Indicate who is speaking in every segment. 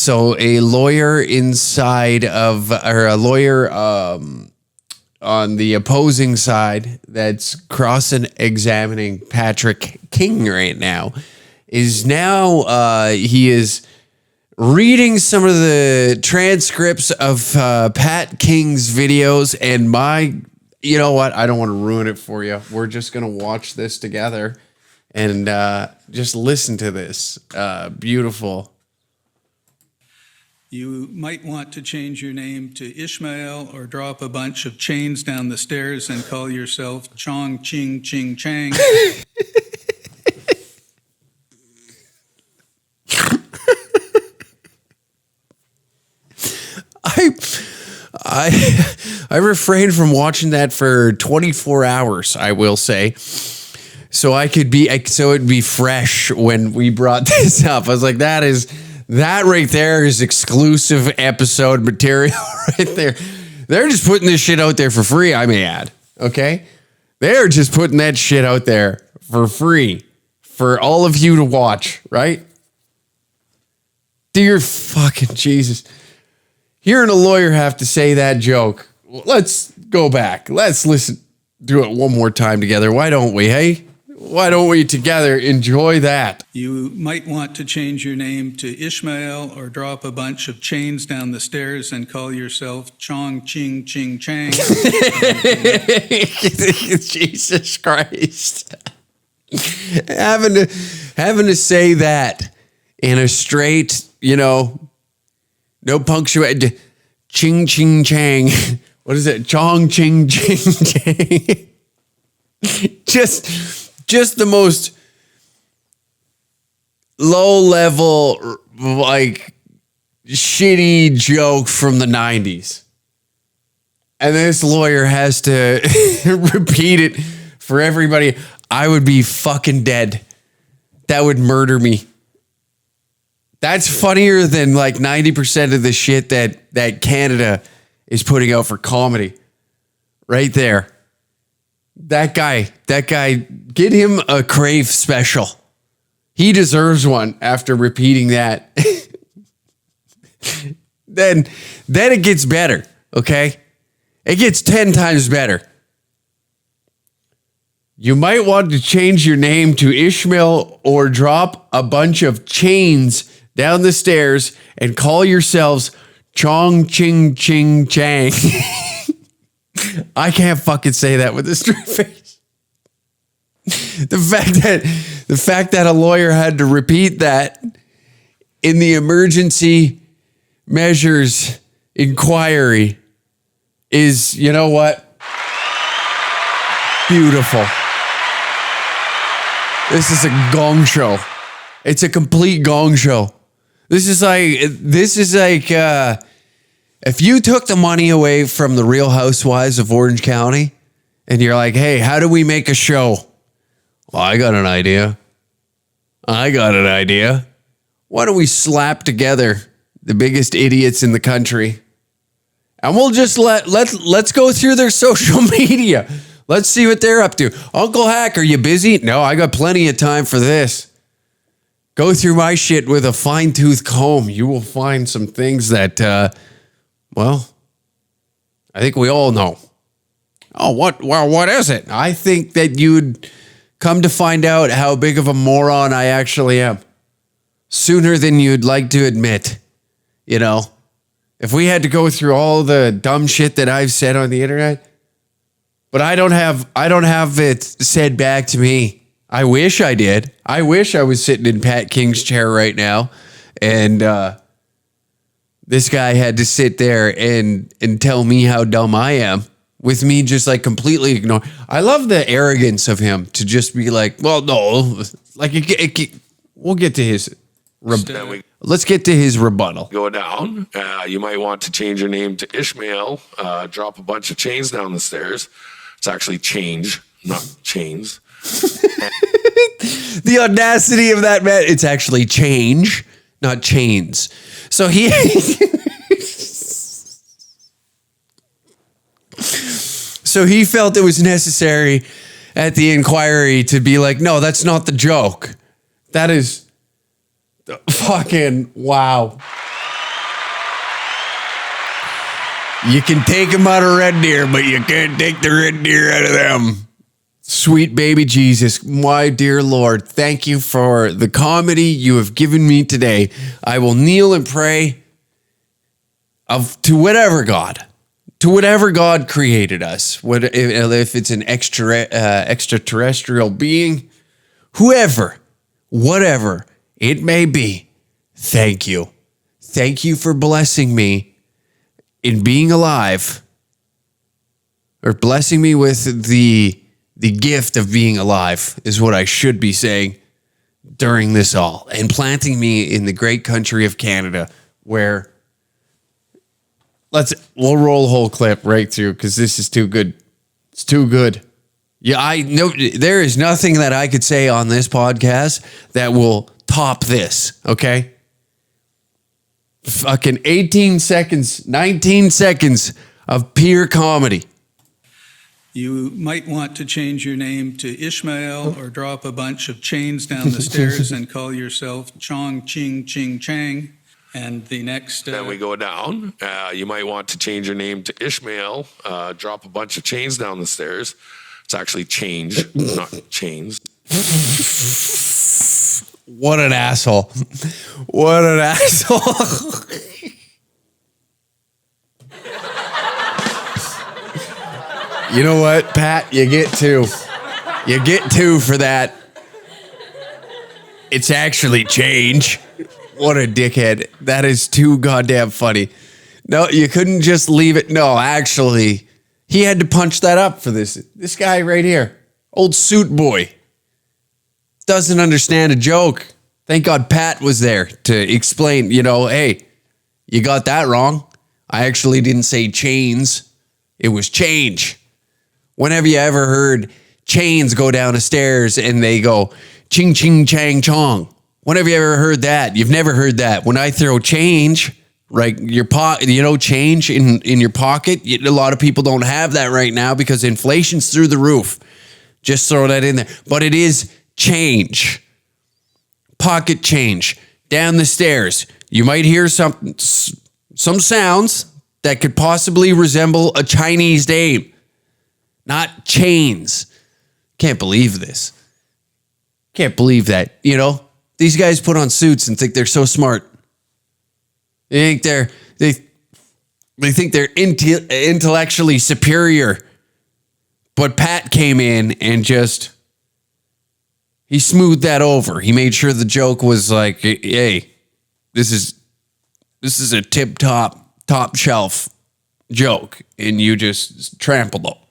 Speaker 1: So a lawyer on the opposing side that's cross-examining Patrick King right now is he is reading some of the transcripts of Pat King's videos, and you know what? I don't want to ruin it for you. We're just going to watch this together and just listen to this. Beautiful.
Speaker 2: You might want to change your name to Ishmael or drop a bunch of chains down the stairs and call yourself Chong Ching Ching Chang.
Speaker 1: I refrained from watching that for 24 hours, I will say. So it'd be fresh when we brought this up. I was like, that right there is exclusive episode material right there. They're just putting this shit out there for free, I may add. Okay? They're just putting that shit out there for free for all of you to watch, right? Dear fucking Jesus. Hearing a lawyer have to say that joke. Let's go back. Let's do it one more time together. Why don't we, hey? Why don't we together enjoy that?
Speaker 2: You might want to change your name to Ishmael or drop a bunch of chains down the stairs and call yourself Chong Ching Ching Chang.
Speaker 1: Jesus Christ. Having to say that in a straight, no punctuation. Ching Ching Chang. What is it? Chong Ching Ching Chang. Just the most low level, like, shitty joke from the 90s. And this lawyer has to repeat it for everybody. I would be fucking dead. That would murder me. That's funnier than like 90% of the shit that Canada is putting out for comedy. Right there. That guy, get him a Crave special. He deserves one after repeating that. Then it gets better, okay? It gets 10 times better. You might want to change your name to Ishmael or drop a bunch of chains down the stairs and call yourselves Chong Ching Ching Chang. I can't fucking say that with a straight face. The fact that a lawyer had to repeat that in the emergency measures inquiry is, you know what? Beautiful. This is a gong show. It's a complete gong show. This is like if you took the money away from the Real Housewives of Orange County and you're like, hey, how do we make a show? Well, I got an idea. Why don't we slap together the biggest idiots in the country and we'll just let's go through their social media. Let's see what they're up to. Uncle Hack, are you busy? No, I got plenty of time for this. Go through my shit with a fine-tooth comb. You will find some things that, I think we all know. Oh, what is it? I think that you'd come to find out how big of a moron I actually am sooner than you'd like to admit. If we had to go through all the dumb shit that I've said on the internet, but I don't have it said back to me. I wish I did. I wish I was sitting in Pat King's chair right now and this guy had to sit there and tell me how dumb I am with me just like completely ignore. I love the arrogance of him to just be like, well, no, like we'll get to his let's get to his rebuttal.
Speaker 3: Go down. You might want to change your name to Ishmael. Drop a bunch of chains down the stairs. It's actually change, not chains.
Speaker 1: The audacity of that man. It's actually change, not chains. So he felt it was necessary at the inquiry to be like, no, that's not the joke. That is fucking wow. You can take them out of red deer, but you can't take the red deer out of them. Sweet baby Jesus, my dear Lord, thank you for the comedy you have given me today. I will kneel and pray to whatever God created us. If it's an extraterrestrial being, whoever, whatever it may be, thank you. Thank you for blessing me in being alive, or blessing me with the gift of being alive is what I should be saying during this all, and planting me in the great country of Canada, where we'll roll the whole clip right through because this is too good. It's too good. Yeah, I know there is nothing that I could say on this podcast that will top this, okay? Fucking 18 seconds, 19 seconds of pure comedy.
Speaker 2: You might want to change your name to Ishmael or drop a bunch of chains down the stairs and call yourself Chong Ching Ching Chang. And the next...
Speaker 3: Then we go down. You might want to change your name to Ishmael, drop a bunch of chains down the stairs. It's actually change, not chains.
Speaker 1: What an asshole. What an asshole. You know what, Pat? You get two. You get two for that. It's actually change. What a dickhead. That is too goddamn funny. No, you couldn't just leave it. No, actually, he had to punch that up for this. This guy right here, old suit boy, doesn't understand a joke. Thank God Pat was there to explain, hey, you got that wrong. I actually didn't say chains. It was change. When have you ever heard chains go down the stairs and they go ching, ching, chang, chong? When have you ever heard that? You've never heard that. When I throw change, right, change in your pocket, a lot of people don't have that right now because inflation's through the roof. Just throw that in there. But it is change. Pocket change. Down the stairs. You might hear some sounds that could possibly resemble a Chinese name. Not chains. Can't believe this. Can't believe that. These guys put on suits and think they're so smart. They think they're intellectually superior. But Pat came in and he smoothed that over. He made sure the joke was like, hey, this is a top shelf joke, and you just trampled all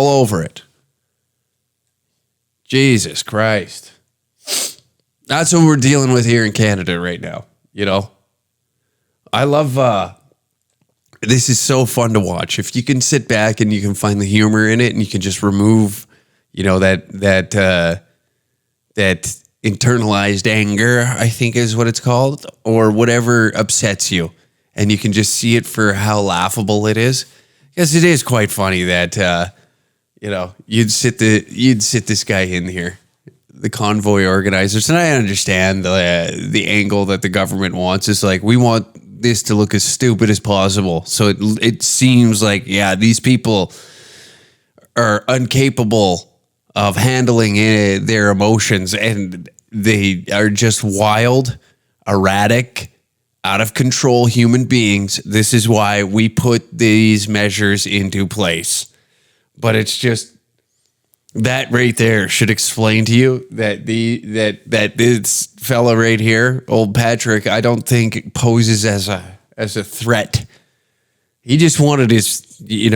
Speaker 1: over it. Jesus Christ. That's what we're dealing with here in Canada right now. I love, this is so fun to watch. If you can sit back and you can find the humor in it and you can just remove, that internalized anger, I think is what it's called, or whatever upsets you. And you can just see it for how laughable it is. Because it is quite funny that, you'd sit this guy in here, the convoy organizers, and I understand the angle that the government wants. It's like, we want this to look as stupid as possible. So it seems like, these people are incapable of handling their emotions, and they are just wild, erratic, out of control human beings. This is why we put these measures into place. But it's just that right there should explain to you that this fella right here, old Patrick, I don't think poses as a threat. He just wanted his, he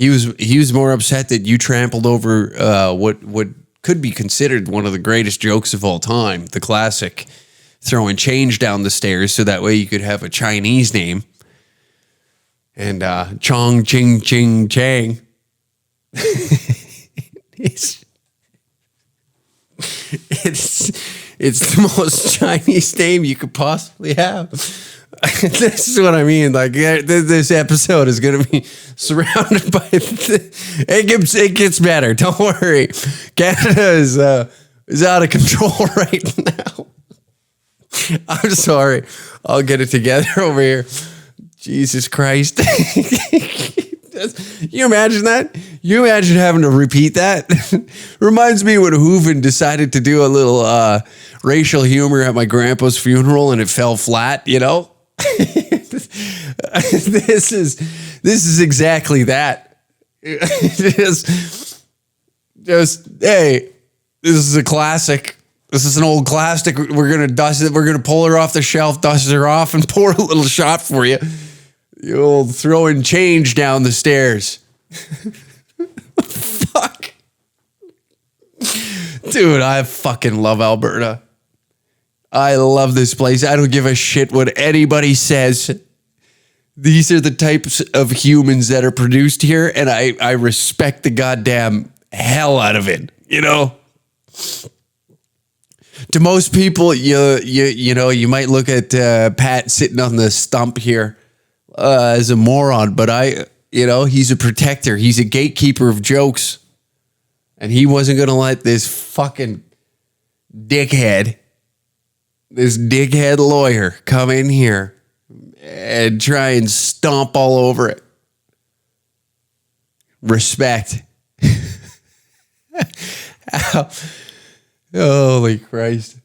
Speaker 1: was more upset that you trampled over what could be considered one of the greatest jokes of all time, the classic throwing change down the stairs so that way you could have a Chinese name. And Chong Ching Ching Chang. It's the most Chinese name you could possibly have. This is what I mean. Like, this episode is going to be surrounded by... It gets better. Don't worry. Canada is out of control right now. I'm sorry. I'll get it together over here. Jesus Christ. You imagine that? You imagine having to repeat that? Reminds me when Hooven decided to do a little racial humor at my grandpa's funeral and it fell flat, you know? This is exactly that. Just, hey, this is a classic. This is an old classic. We're going to dust it. We're going to pull her off the shelf, dust her off, and pour a little shot for you. You'll throwing change down the stairs. Fuck. Dude, I fucking love Alberta. I love this place. I don't give a shit what anybody says. These are the types of humans that are produced here, and I respect the goddamn hell out of it, you know? To most people, you know, you might look at Pat sitting on the stump here as a moron, but he's a protector. He's a gatekeeper of jokes. And he wasn't going to let this fucking dickhead lawyer come in here and try and stomp all over it. Respect. Holy Christ.